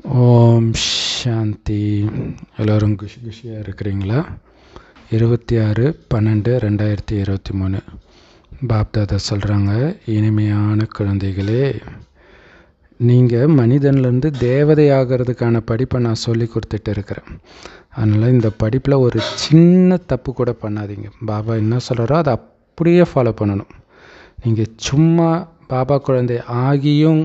ஓம் சாந்தி. எல்லோரும் குஷியாக இருக்கிறீங்களா? 26/12/2023 பாப்தாதா சொல்கிறாங்க, இனிமையான குழந்தைகளே, நீங்கள் மனிதன்லேருந்து தேவதை ஆகிறதுக்கான படிப்பை நான் சொல்லி கொடுத்துட்டு இருக்கிறேன். அதனால் இந்த படிப்பில் ஒரு சின்ன தப்பு கூட பண்ணாதீங்க. பாபா என்ன சொல்கிறாரோ அதை அப்படியே ஃபாலோ பண்ணணும். நீங்கள் சும்மா பாபா குழந்தை ஆகியும்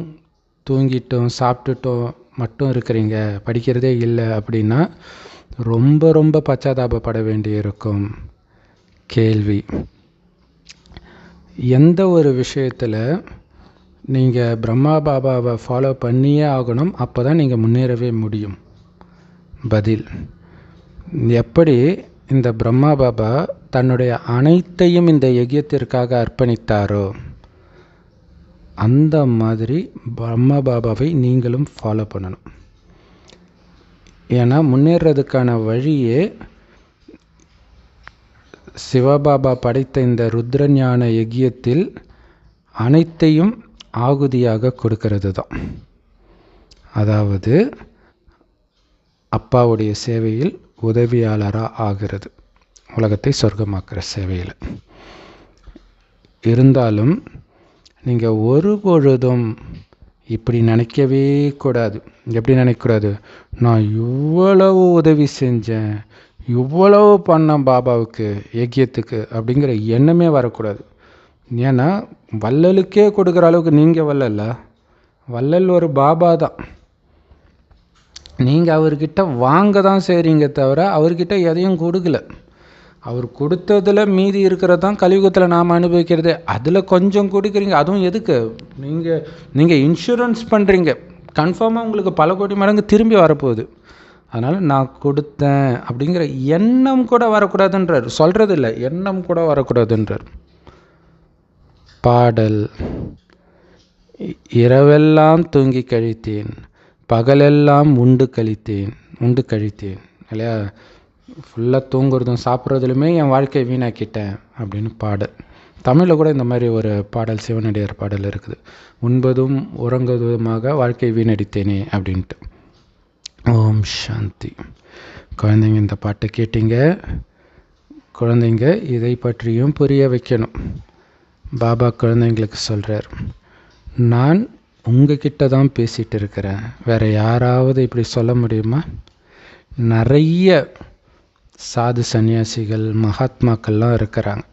தூங்கிட்டோம் சாப்பிட்டுட்டோம் மட்டும் இருக்கிறீங்க, படிக்கிறதே இல்லை அப்படின்னா ரொம்ப ரொம்ப பச்சாதாபப்பட வேண்டியிருக்கும். கேள்வி: எந்த ஒரு விஷயத்தில் நீங்கள் பிரம்மா பாபாவை ஃபாலோ பண்ணியே ஆகணும், அப்போ தான் நீங்கள் முன்னேறவே முடியும்? பதில்: எப்படி இந்த பிரம்மா பாபா தன்னுடைய அனைத்தையும் இந்த யஜ்யத்திற்காக அர்ப்பணித்தாரோ, அந்த மாதிரி பிரம்மா பாபாவை நீங்களும் ஃபாலோ பண்ணணும். ஏன்னா முன்னேறதுக்கான வழியே சிவபாபா படைத்த இந்த ருத்ரஞான யஜ்யத்தில் அனைத்தையும் ஆகுதியாக கொடுக்கறது தான். அதாவது அப்பாவுடைய சேவையில் உதவியாளராக ஆகிறது, உலகத்தை சொர்க்கமாக்குற சேவையில். இருந்தாலும் நீங்கள் ஒரு பொழுதும் இப்படி நினைக்கவே கூடாது. எப்படி நினைக்கக்கூடாது? நான் இவ்வளவு உதவி செஞ்சேன், இவ்வளவு பண்ணேன் பாபாவுக்கு யஜ்யத்துக்கு அப்படிங்கிற எண்ணமே வரக்கூடாது. ஏன்னா வள்ளலுக்கே கொடுக்குற அளவுக்கு நீங்கள் வள்ளல. வள்ளல் ஒரு பாபா தான். நீங்கள் அவர்கிட்ட வாங்க தான் செய்கிறீங்க தவிர அவர்கிட்ட எதையும் கொடுக்கல. அவர் கொடுத்ததில் மீதி இருக்கிறது தான் கலியுகத்தில் நாம் அனுபவிக்கிறது. அதில் கொஞ்சம் கொடுக்குறீங்க, அதுவும் எதுக்கு? நீங்கள் இன்சூரன்ஸ் பண்ணுறீங்க, கன்ஃபார்மாக உங்களுக்கு பல கோடி மடங்கு திரும்பி வரப்போகுது. அதனால் நான் கொடுத்தேன் அப்படிங்கிற எண்ணம் கூட வரக்கூடாதுன்றார். சொல்கிறது இல்லை, எண்ணம் கூட வரக்கூடாதுன்றார். பாடல்: இரவெல்லாம் தூங்கி கழித்தேன், பகலெல்லாம் உண்டு கழித்தேன் இல்லையா? ஃபுல்லாக தூங்குறதும் சாப்பிட்றதுலுமே என் வாழ்க்கையை வீணாக்கிட்டேன் அப்படின்னு பாடல். தமிழில் கூட இந்த மாதிரி ஒரு பாடல், சிவனடியார் பாடல் இருக்குது. உண்பதும் உறங்குவதுமாக வாழ்க்கை வீணடித்தேனே அப்படின்ட்டு. ஓம் சாந்தி. குழந்தைங்க, இந்த பாட்டை கேட்டீங்க. குழந்தைங்க இதை பற்றியும் புரிய வைக்கணும். பாபா குழந்தைங்களுக்கு சொல்கிறார், நான் உங்ககிட்ட தான் பேசிகிட்டு இருக்கிறேன், வேறு யாராவது இப்படி சொல்ல முடியுமா? நிறைய சாது சன்னியாசிகள் மகாத்மாக்கள்லாம் இருக்கிறாங்க.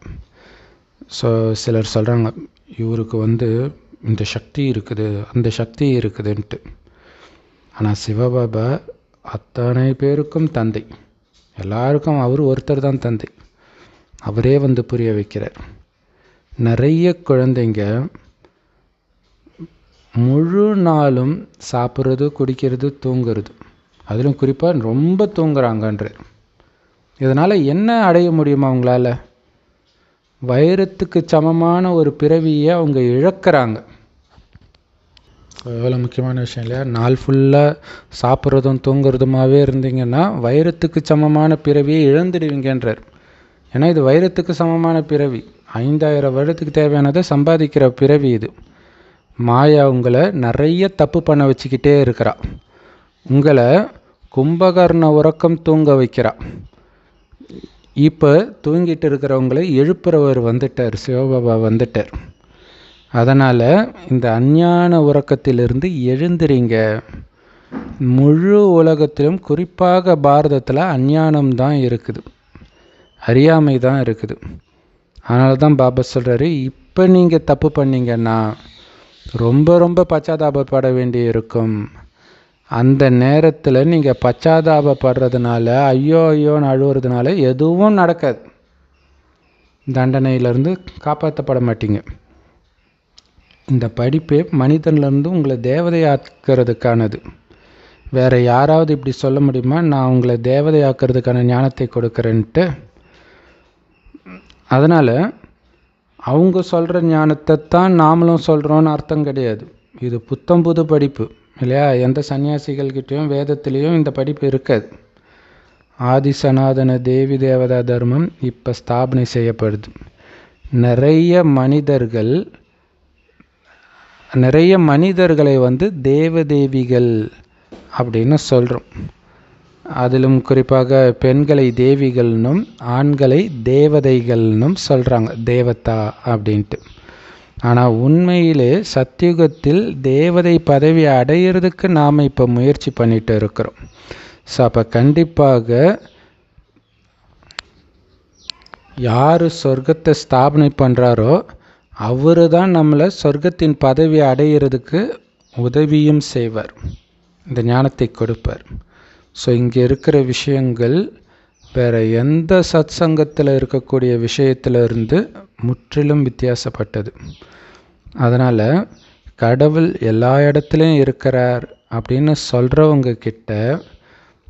ஸோ சிலர் சொல்கிறாங்க, இவருக்கு இந்த சக்தி இருக்குது, அந்த சக்தி இருக்குதுன்ட்டு. ஆனால் சிவபாபா அத்தனை பேருக்கும் தந்தை, எல்லாருக்கும் அவர் ஒருத்தர் தான் தந்தை. அவரே புரிய வைக்கிறார். நிறைய குழந்தைங்க முழு நாளும் சாப்பிட்றது, குடிக்கிறது, தூங்குறது, அதிலும் குறிப்பாக ரொம்ப தூங்குறாங்கன்ற. இதனால் என்ன அடைய முடியுமா அவங்களால? வைரத்துக்கு சமமான ஒரு பிறவியை அவங்க இழக்கிறாங்க. எவ்வளோ முக்கியமான விஷயம் இல்லையா? நாள் ஃபுல்லாக சாப்பிட்றதும் தூங்குறதுமாகவே இருந்தீங்கன்னா வைரத்துக்கு சமமான பிறவியை இழந்துடுவீங்கன்றார். ஏன்னா இது வைரத்துக்கு சமமான பிறவி, 5000 வருடத்துக்கு தேவையானதை சம்பாதிக்கிற பிறவி இது. மாயா உங்களை நிறைய தப்பு பண்ண வச்சுக்கிட்டே இருக்கிறா. உங்களை கும்பகர்ண உறக்கம் தூங்க வைக்கிறா. இப்போ தூங்கிட்டு இருக்கிறவங்களை எழுப்புறவர் வந்துட்டார், சிவபாபா வந்துட்டார். அதனால் இந்த அஞ்ஞான உறக்கத்திலிருந்து எழுந்துறீங்க. முழு உலகத்திலும் குறிப்பாக பாரதத்தில் அஞ்ஞானம்தான் இருக்குது, அறியாமை தான் இருக்குது. அதனால தான் பாபா சொல்கிறாரு, இப்போ நீங்கள் தப்பு பண்ணீங்கன்னா ரொம்ப ரொம்ப பச்சாதாபப்பட வேண்டி இருக்கும். அந்த நேரத்தில் நீங்கள் பச்சாதாபப்படுறதுனால, ஐயோ ஐயோன்னு அழுவுறதுனால எதுவும் நடக்காது. தண்டனையிலேருந்து காப்பாற்றப்பட மாட்டீங்க. இந்த படிப்பே மனிதன்லேருந்து உங்களை தேவதையாக்கிறதுக்கானது. வேறு யாராவது இப்படி சொல்ல முடியுமா, நான் உங்களை தேவதையாக்கிறதுக்கான ஞானத்தை கொடுக்குறேன்ட்டு? அதனால் அவங்க சொல்கிற ஞானத்தை தான் நாமளும் சொல்கிறோன்னு அர்த்தம் கிடையாது. இது புத்தம் புது படிப்பு இல்லையா? எந்த சன்னியாசிகள்கிட்டையும் வேதத்துலேயும் இந்த படிப்பு இருக்காது. ஆதி சனாதன தேவி தேவதா தர்மம் இப்போ ஸ்தாபனை செய்யப்படுது. நிறைய மனிதர்களை தேவதேவிகள் அப்படின்னு சொல்கிறோம். அதிலும் குறிப்பாக பெண்களை தேவிகள்னும் ஆண்களை தேவதைகள்னும் சொல்கிறாங்க, தேவதா அப்படின்ட்டு. ஆனால் உண்மையிலே சத்தியுகத்தில் தேவதை பதவி அடையிறதுக்கு நாம் இப்போ முயற்சி பண்ணிட்டு இருக்கிறோம். ஸோ அப்போ கண்டிப்பாக யார் சொர்க்கத்தை ஸ்தாபனை பண்ணுறாரோ அவரு தான் நம்மளை சொர்க்கத்தின் பதவி அடையிறதுக்கு உதவியும் செய்வார், இந்த ஞானத்தை கொடுப்பார். ஸோ இங்கே இருக்கிற விஷயங்கள் வேறு எந்த சத் சங்கத்தில் இருக்கக்கூடிய விஷயத்திலிருந்து முற்றிலும் வித்தியாசப்பட்டது. அதனால் கடவுள் எல்லா இடத்துலையும் இருக்கிறார் அப்படின்னு சொல்கிறவங்க கிட்ட,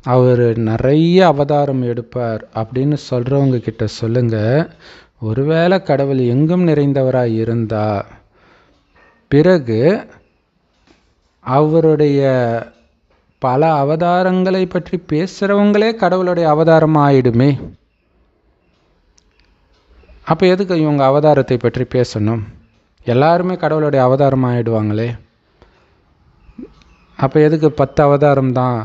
அவர் நிறைய அவதாரம் எடுப்பார் அப்படின்னு சொல்கிறவங்க கிட்ட சொல்லுங்கள், ஒருவேளை கடவுள் எங்கும் நிறைந்தவராக இருந்தால் பிறகு அவருடைய பல அவதாரங்களை பற்றி பேசுகிறவங்களே கடவுளுடைய அவதாரம் ஆயிடுமே. அப்போ எதுக்கு இவங்க அவதாரத்தை பற்றி பேசணும்? எல்லாருமே கடவுளுடைய அவதாரம் ஆகிடுவாங்களே. அப்போ எதுக்கு 10 அவதாரம் தான்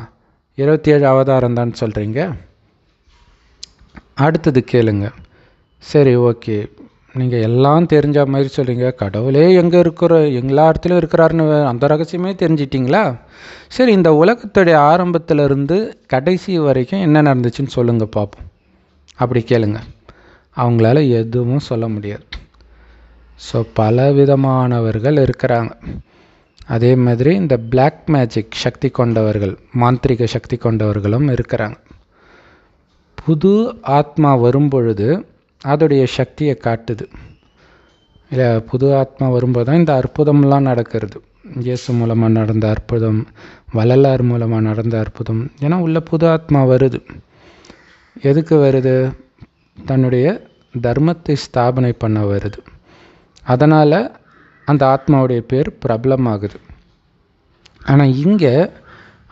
27 அவதாரம் தான் சொல்கிறீங்க? அடுத்தது கேளுங்க. சரி, ஓகே, நீங்கள் எல்லாம் தெரிஞ்ச மாதிரி சொல்கிறீங்க, கடவுளே எங்கே இருக்கிற எல்லா இடத்துலையும் இருக்கிறாருன்னு அந்த ரகசியமே தெரிஞ்சிட்டிங்களா? சரி, இந்த உலகத்துடைய ஆரம்பத்திலிருந்து கடைசி வரைக்கும் என்ன நடந்துச்சுன்னு சொல்லுங்கள் பார்ப்போம். அப்படி கேளுங்க. அவங்களால எதுவும் சொல்ல முடியாது. ஸோ பலவிதமானவர்கள் இருக்கிறாங்க. அதே மாதிரி இந்த பிளாக் மேஜிக் சக்தி கொண்டவர்கள், மாந்திரிக சக்தி கொண்டவர்களும் இருக்கிறாங்க. புது ஆத்மா வரும்பொழுது அதோடைய சக்தியை காட்டுது இல்லை? புது ஆத்மா வரும்போது தான் இந்த அற்புதம்லாம் நடக்கிறது. இயேசு மூலமாக நடந்த அற்புதம், வள்ளலார் மூலமாக நடந்த அற்புதம். ஏன்னா உள்ள புது ஆத்மா வருது. எதுக்கு வருது? தன்னுடைய தர்மத்தை ஸ்தாபனை பண்ண வருது. அதனால் அந்த ஆத்மாவுடைய பேர் பிரபலமாகுது. ஆனால் இங்கே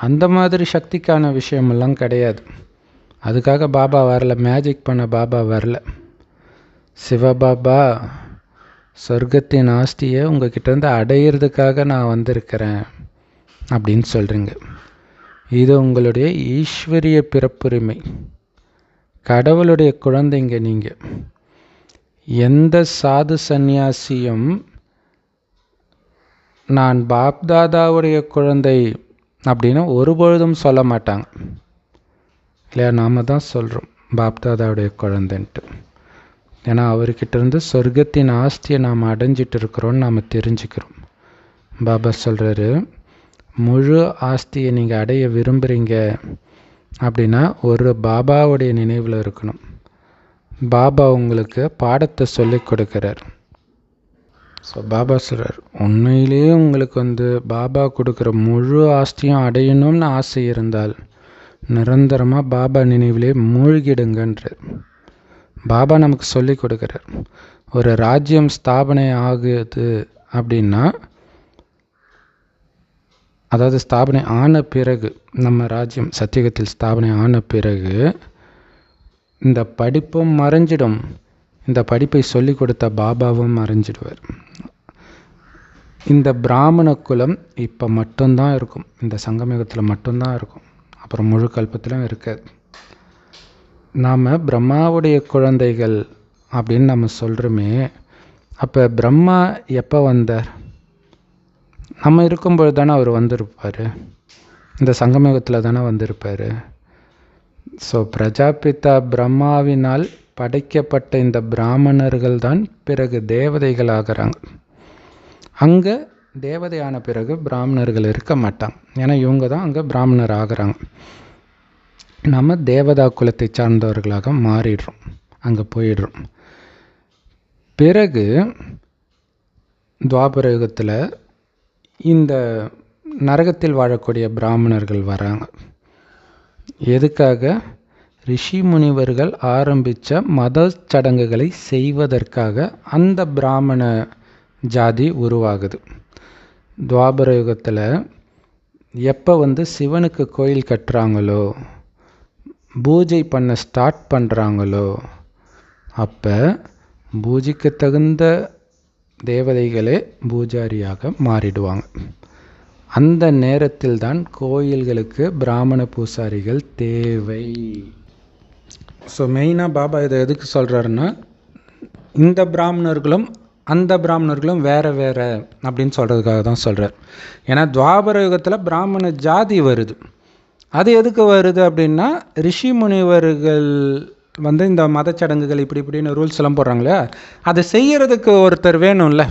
அந்த மாதிரி சக்திக்கான விஷயமெல்லாம் கிடையாது. அதுக்காக பாபா வரல, மேஜிக் பண்ண பாபா வரல. சிவபாபா சொர்க்கத்தின் ஆஸ்தியை உங்ககிட்டேருந்து அடையிறதுக்காக நான் வந்திருக்கிறேன் அப்படின்னு சொல்கிறீங்க. இது உங்களுடைய ஈஸ்வரிய பிறப்புரிமை, கடவுளுடைய குழந்தைங்க நீங்கள். எந்த சாது சந்நியாசியும் நான் பாப்தாதாவுடைய குழந்தை அப்படின்னு ஒருபொழுதும் சொல்ல மாட்டாங்க இல்லையா? நாம் தான் சொல்கிறோம் பாப்தாதாவுடைய குழந்தைன்ட்டு. ஏன்னா அவர்கிட்டருந்து சொர்க்கத்தின் ஆஸ்தியை நாம் அடைஞ்சிட்டு இருக்கிறோன்னு நாம் தெரிஞ்சுக்கிறோம். பாபா சொல்கிறாரு, முழு ஆஸ்தியை நீங்கள் அடைய விரும்புகிறீங்க அப்படின்னா ஒரு பாபாவுடைய நினைவில் இருக்கணும். பாபா உங்களுக்கு பாடத்தை சொல்லி கொடுக்குறார். ஸோ பாபா சொல்கிறார், உண்மையிலேயே உங்களுக்கு பாபா கொடுக்குற முழு ஆஸ்தியும் அடையணும்னு ஆசை இருந்தால் நிரந்தரமாக பாபா நினைவிலே மூழ்கிடுங்கன்றார். பாபா நமக்கு சொல்லி கொடுக்குறார். ஒரு ராஜ்யம் ஸ்தாபனை ஆகுது அப்படின்னா, அதாவது ஸ்தாபனை ஆன பிறகு, நம்ம ராஜ்யம் சத்தியுகத்தில் ஸ்தாபனை ஆன பிறகு இந்த படிப்பும் மறைஞ்சிடும், இந்த படிப்பை சொல்லி கொடுத்த பாபாவும் மறைஞ்சிடுவார். இந்த பிராமண குலம் இப்போ மட்டும்தான் இருக்கும், இந்த சங்கமயுகத்தில் மட்டும்தான் இருக்கும், அப்புறம் முழு கல்பத்திலும் இருக்காது. நாம் பிரம்மாவுடைய குழந்தைகள் அப்படின்னு நம்ம சொல்கிறோமே, அப்போ பிரம்மா எப்போ வந்தார்? நம்ம இருக்கும்பொழுது தானே அவர் வந்திருப்பார், இந்த சங்கமயுகத்தில் தானே வந்திருப்பார். ஸோ பிரஜாபிதா பிரம்மாவினால் படைக்கப்பட்ட இந்த பிராமணர்கள் தான் பிறகு தேவதைகள் ஆகிறாங்க. அங்கே தேவதையான பிறகு பிராமணர்கள் இருக்க மாட்டாங்க, ஏன்னா இவங்க தான் அங்கே பிராமணர் ஆகிறாங்க. நம்ம தேவதா குலத்தை சார்ந்தவர்களாக மாறிடுறோம், அங்கே போயிடுறோம். பிறகு துவாபர யுகத்தில் இந்த நரகத்தில் வாழக்கூடிய பிராமணர்கள் வராங்க. எதுக்காக? ரிஷி முனிவர்கள் ஆரம்பித்த மத சடங்குகளை செய்வதற்காக அந்த பிராமண ஜாதி உருவாகுது. துவாபர யுகத்தில் எப்போ சிவனுக்கு கோயில் கட்டுறாங்களோ, பூஜை பண்ண ஸ்டார்ட் பண்ணுறாங்களோ, அப்போ பூஜைக்கு தகுந்த தேவதைகளே பூஜாரியாக மாறிடுவாங்க. அந்த நேரத்தில் தான் கோயில்களுக்கு பிராமண பூசாரிகள் தேவை. ஸோ மெயினாக பாபா இதை எதுக்கு சொல்கிறாருன்னா, இந்த பிராமணர்களும் அந்த பிராமணர்களும் வேறு வேறு அப்படின்னு சொல்கிறதுக்காக தான் சொல்கிறார். ஏன்னா துவாபர யுகத்தில் பிராமண ஜாதி வருது. அது எதுக்கு வருது அப்படின்னா, ரிஷி முனிவர்கள் இந்த மதச்சடங்குகள் இப்படின்னு ரூல்ஸ் எல்லாம் போடுறாங்களே, அதை செய்கிறதுக்கு ஒருத்தர் வேணும்ல.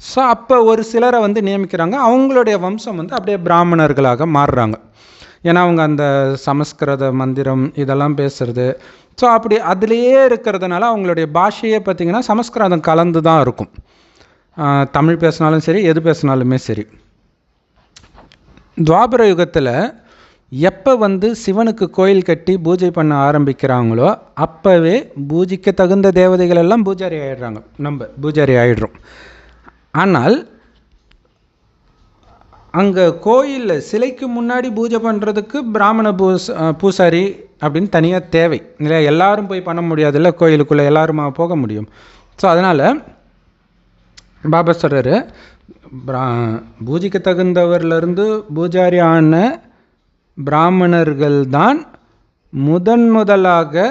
ஸோ அப்போ ஒரு சிலரை நியமிக்கிறாங்க. அவங்களுடைய வம்சம் அப்படியே பிராமணர்களாக மாறுறாங்க. ஏன்னா அவங்க அந்த சமஸ்கிருத மந்திரம் இதெல்லாம் பேசுகிறது. ஸோ அப்படி அதுலேயே இருக்கிறதுனால அவங்களுடைய பாஷையே பார்த்திங்கன்னா சமஸ்கிருதம் கலந்து தான் இருக்கும். தமிழ் பேசினாலும் சரி, எது பேசினாலுமே சரி. துவாபர யுகத்தில் எப்போ சிவனுக்கு கோயில் கட்டி பூஜை பண்ண ஆரம்பிக்கிறாங்களோ அப்போவே பூஜைக்கு தகுந்த தேவதைகள் எல்லாம் பூஜாரி ஆகிடுறாங்க. நம்ம பூஜாரி ஆகிடுறோம். ஆனால் அங்கே கோயிலில் சிலைக்கு முன்னாடி பூஜை பண்ணுறதுக்கு பிராமண பூசாரி அப்படின்னு தனியாக தேவை இல்லையா? எல்லாரும் போய் பண்ண முடியாதுல்ல, கோயிலுக்குள்ளே எல்லாருமா போக முடியும். ஸோ அதனால் பாபா சொல்கிறாரு, பூஜைக்கு தகுந்தவர்லேருந்து பூஜாரி ஆன பிராமணர்கள் தான் முதலாக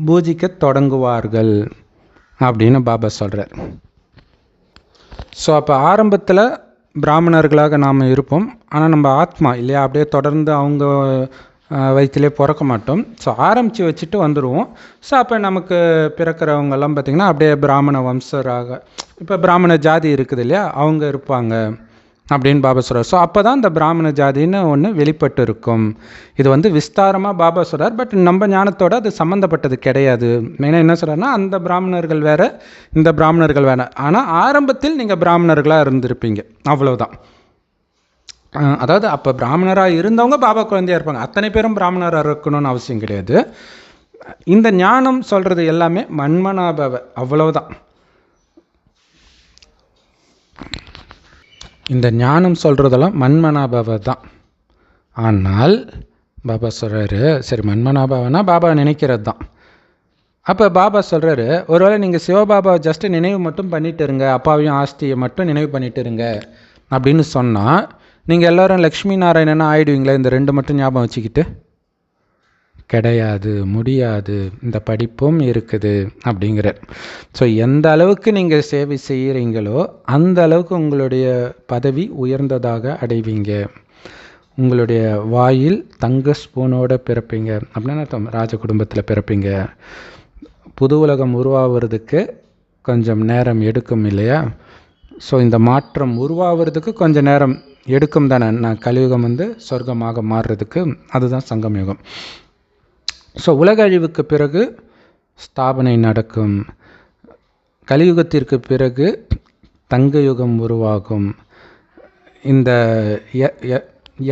பூஜிக்க தொடங்குவார்கள் அப்படின்னு பாபா சொல்கிறார். ஸோ அப்போ ஆரம்பத்தில் பிராமணர்களாக நாம் இருப்போம். ஆனால் நம்ம ஆத்மா இல்லையா, அப்படியே தொடர்ந்து அவங்க வயிற்றிலே பிறக்க மாட்டோம். ஸோ ஆரம்பித்து வச்சுட்டு வந்துடுவோம். ஸோ அப்போ நமக்கு பிறக்கிறவங்கெல்லாம் பார்த்திங்கன்னா அப்படியே பிராமண வம்சராக, இப்போ பிராமண ஜாதி இருக்குது இல்லையா, அவங்க இருப்பாங்க அப்படின்னு பாபா சொல்கிறார். ஸோ அப்போ தான் இந்த பிராமண ஜாதின்னு ஒன்று வெளிப்பட்டு இருக்கும். இது விஸ்தாரமாக பாபா சொல்கிறார். பட் நம்ம ஞானத்தோடு அது சம்மந்தப்பட்டது கிடையாது. மெயினாக என்ன சொல்கிறாருன்னா, அந்த பிராமணர்கள் வேறு, இந்த பிராமணர்கள் வேறு. ஆனால் ஆரம்பத்தில் நீங்கள் பிராமணர்களாக இருந்திருப்பீங்க, அவ்வளோதான். அதாவது அப்போ பிராமணராக இருந்தவங்க பாபா குழந்தையாக இருப்பாங்க. அத்தனை பேரும் பிராமணராக இருக்கணும்னு அவசியம் கிடையாது. இந்த ஞானம் சொல்கிறது எல்லாமே மன்மனாபவ, அவ்வளவுதான். இந்த ஞானம் சொல்கிறதெல்லாம் மன்மனாபவ தான். ஆனால் பாபா சொல்கிறாரு, சரி மன்மனாபவனா பாபா நினைக்கிறது தான். அப்போ பாபா சொல்கிறாரு, ஒருவேளை நீங்கள் சிவபாபாவை ஜஸ்ட்டு நினைவு மட்டும் பண்ணிட்டு இருங்க, அப்பாவையும் ஆஸ்தியை மட்டும் நினைவு பண்ணிட்டு இருங்க அப்படின்னு சொன்னால், நீங்கள் எல்லோரும் லக்ஷ்மி நாராயணனா ஆயிடுவீங்களா? இந்த ரெண்டு மட்டும் ஞாபகம் வச்சுக்கிட்டு? கிடையாது, முடியாது. இந்த படிப்பும் இருக்குது அப்படிங்கிறார். ஸோ எந்த அளவுக்கு நீங்கள் சேவை செய்கிறீங்களோ அந்த அளவுக்கு உங்களுடைய பதவி உயர்ந்ததாக அடைவீங்க. உங்களுடைய வாயில் தங்க ஸ்பூனோடு பிறப்பீங்க அப்படின்னு அர்த்தம். ராஜ குடும்பத்தில் பிறப்பீங்க. புது உலகம் உருவாகிறதுக்கு கொஞ்சம் நேரம் எடுக்கும் இல்லையா? ஸோ இந்த மாற்றம் உருவாகிறதுக்கு கொஞ்சம் நேரம் எடுக்கும் தானே. நான் கலியுகம் சொர்க்கமாக மாறுறதுக்கு அதுதான் சங்கம் யுகம். ஸோ உலக அழிவுக்கு பிறகு ஸ்தாபனை நடக்கும். கலியுகத்திற்கு பிறகு தங்க யுகம் உருவாகும். இந்த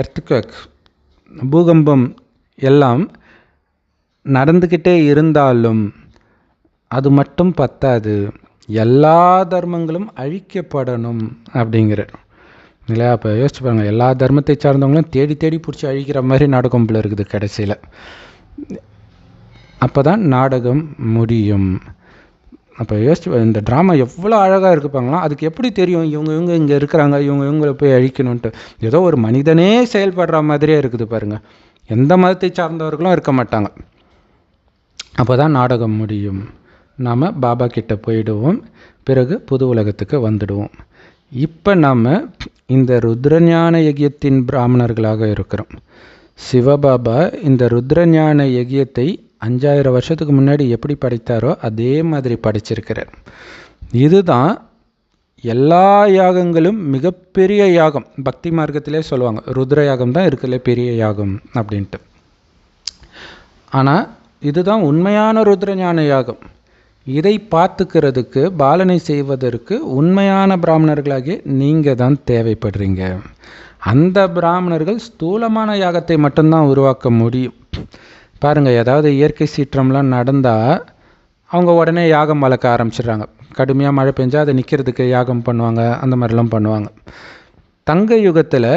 எர்த்குவேக், பூகம்பம் எல்லாம் நடந்துக்கிட்டே இருந்தாலும் அது மட்டும் பத்தாது, எல்லா தர்மங்களும் அழிக்கப்படணும் அப்படிங்கிறார் இல்லையா? அப்போ யோசிச்சு பாருங்கள், எல்லா தர்மத்தை சார்ந்தவங்களும் தேடி தேடி பிடிச்சி அழிக்கிற மாதிரி நாடகம் போல இருக்குது கடைசியில். அப்போ தான் நாடகம் முடியும். அப்போ யோசிச்சு, இந்த ட்ராமா எவ்வளோ அழகாக இருக்குப்பாங்களா, அதுக்கு எப்படி தெரியும் இவங்க இங்கே இருக்கிறாங்க, இவங்களை போய் அழிக்கணுன்ட்டு? ஏதோ ஒரு மனிதனே செயல்படுற மாதிரியே இருக்குது பாருங்கள். எந்த மதத்தை சார்ந்தவர்களும் இருக்க மாட்டாங்க. அப்போ தான் நாடகம் முடியும். நாம் பாபா கிட்ட போயிடுவோம். பிறகு புது உலகத்துக்கு வந்துடுவோம். இப்போ நாம் இந்த ருத்ரஞான யஜ்யத்தின் பிராமணர்களாக இருக்கிறோம். சிவபாபா இந்த ருத்ரஞான யஜ்யத்தை 5000 வருஷத்துக்கு முன்னாடி எப்படி படைத்தாரோ அதே மாதிரி படைச்சிருக்கிறார். இதுதான் எல்லா யாகங்களும் மிகப்பெரிய யாகம். பக்தி மார்க்கத்திலே சொல்லுவாங்க, ருத்ர யாகம் தான் இருக்கிறதுல பெரிய யாகம் அப்படின்ட்டு. ஆனால் இதுதான் உண்மையான ருத்ரஞான யாகம். இதை பார்த்துக்கிறதுக்கு, பாலனை செய்வதற்கு உண்மையான பிராமணர்களாகிய நீங்கள் தான் தேவைப்படுறீங்க. அந்த பிராமணர்கள் ஸ்தூலமான யாகத்தை மட்டும்தான் உருவாக்க முடியும். பாருங்கள், ஏதாவது இயற்கை சீற்றம்லாம் நடந்தால் அவங்க உடனே யாகம் வளர்க்க ஆரம்பிச்சிடுறாங்க. கடுமையாக மழை பெஞ்சால் அதை நிற்கிறதுக்கு யாகம் பண்ணுவாங்க, அந்த மாதிரிலாம் பண்ணுவாங்க. தங்க யுகத்தில்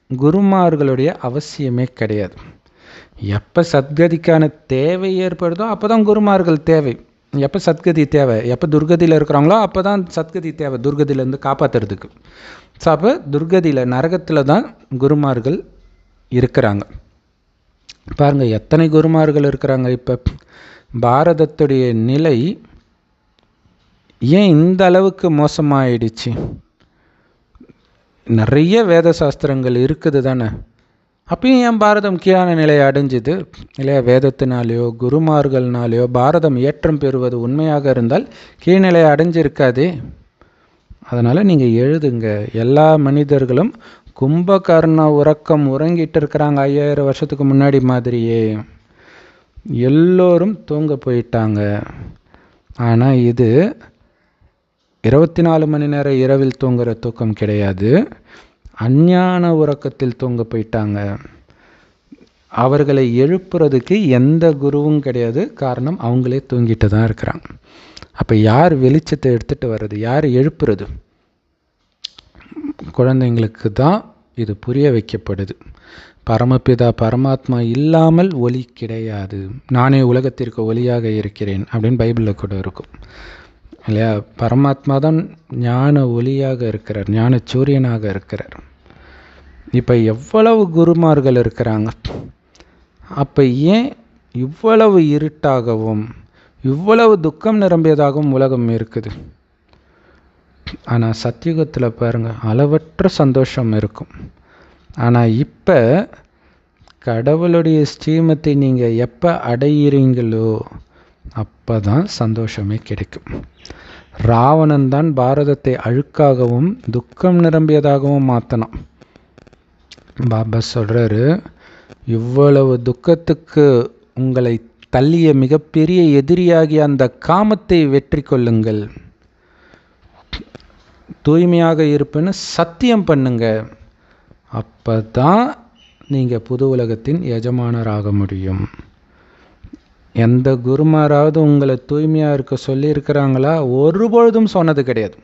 குருமார்களுடைய அவசியமே கிடையாது. எப்போ சத்கதிக்கான தேவை ஏற்படுதோ அப்போ தான் குருமார்கள் தேவை எப்போ சத்கதி தேவை, எப்போ துர்கதியில் இருக்கிறாங்களோ அப்போ தான் சத்கதி தேவை, துர்கதியிலேருந்து காப்பாற்றுறதுக்கு. ஸோ அப்போ துர்கதியில் நரகத்தில் தான் குருமார்கள் இருக்கிறாங்க. பாருங்கள் எத்தனை குருமார்கள் இருக்கிறாங்க. இப்போ பாரதத்துடைய நிலை ஏன் இந்த அளவுக்கு மோசமாயிடுச்சு? நிறைய வேத சாஸ்திரங்கள் இருக்குது தானே, அப்பயும் ஏன் பாரதம் கீழான நிலையை அடைஞ்சுது இல்லையா? வேதத்தினாலேயோ குருமார்கள்னாலேயோ பாரதம் ஏற்றம் பெறுவது உண்மையாக இருந்தால் கீழ்நிலையை அடைஞ்சிருக்காதே. அதனால் நீங்கள் எழுதுங்க. எல்லா மனிதர்களும் கும்பகர்ண உறக்கம் உறங்கிட்டு இருக்கிறாங்க 5000 வருஷத்துக்கு முன்னாடி மாதிரியே. எல்லோரும் தூங்க போயிட்டாங்க. ஆனால் இது 24 மணி நேரம் இரவில் தூங்குகிற தூக்கம் கிடையாது, அஞ்ஞான உறக்கத்தில் தூங்க போயிட்டாங்க. அவர்களை எழுப்புறதுக்கு எந்த குருவும் கிடையாது, காரணம் அவங்களே தூங்கிட்டு தான் இருக்கிறாங்க. அப்போ யார் வெளிச்சத்தை எடுத்துகிட்டு வர்றது, யார் எழுப்புறது? குழந்தைங்களுக்கு தான் இது புரிய வைக்கப்படுது. பரமபிதா பரமாத்மா இல்லாமல் ஒளி கிடையாது, நானே உலகத்திற்கு ஒளியாக இருக்கிறேன் அப்படின்னு பைபிளில் கூட இருக்கும் இல்லையா? பரமாத்மா தான் ஞான ஒளியாக இருக்கிறார், ஞான சூரியனாக இருக்கிறார். இப்போ எவ்வளவு குருமார்கள் இருக்கிறாங்க, அப்போ ஏன் இவ்வளவு இருட்டாகவும் இவ்வளவு துக்கம் நிரம்பியதாகவும் உலகம் இருக்குது? ஆனால் சத்தியுகத்தில் பாருங்கள் அளவற்ற சந்தோஷம் இருக்கும். ஆனால் இப்போ கடவுளுடைய ஸ்ரீமத்தை நீங்கள் எப்போ அடையிறீங்களோ அப்போ தான் சந்தோஷமே கிடைக்கும். ராவணன் தான் பாரதத்தை அழுக்காகவும் துக்கம் நிரம்பியதாகவும் மாற்றினான். பாபா சொல்கிறாரு, இவ்வளவு துக்கத்துக்கு உங்களை தள்ளிய மிகப்பெரிய எதிரியாகிய அந்த காமத்தை வெற்றி கொள்ளுங்கள், தூய்மையாக இருப்பேன்னு சத்தியம் பண்ணுங்க. அப்போ தான் நீங்கள் புது உலகத்தின் எஜமானராக முடியும். எந்த குருமாராவது உங்களை தூய்மையாக இருக்க சொல்லியிருக்கிறாங்களா? ஒருபொழுதும் சொன்னது கிடையாது.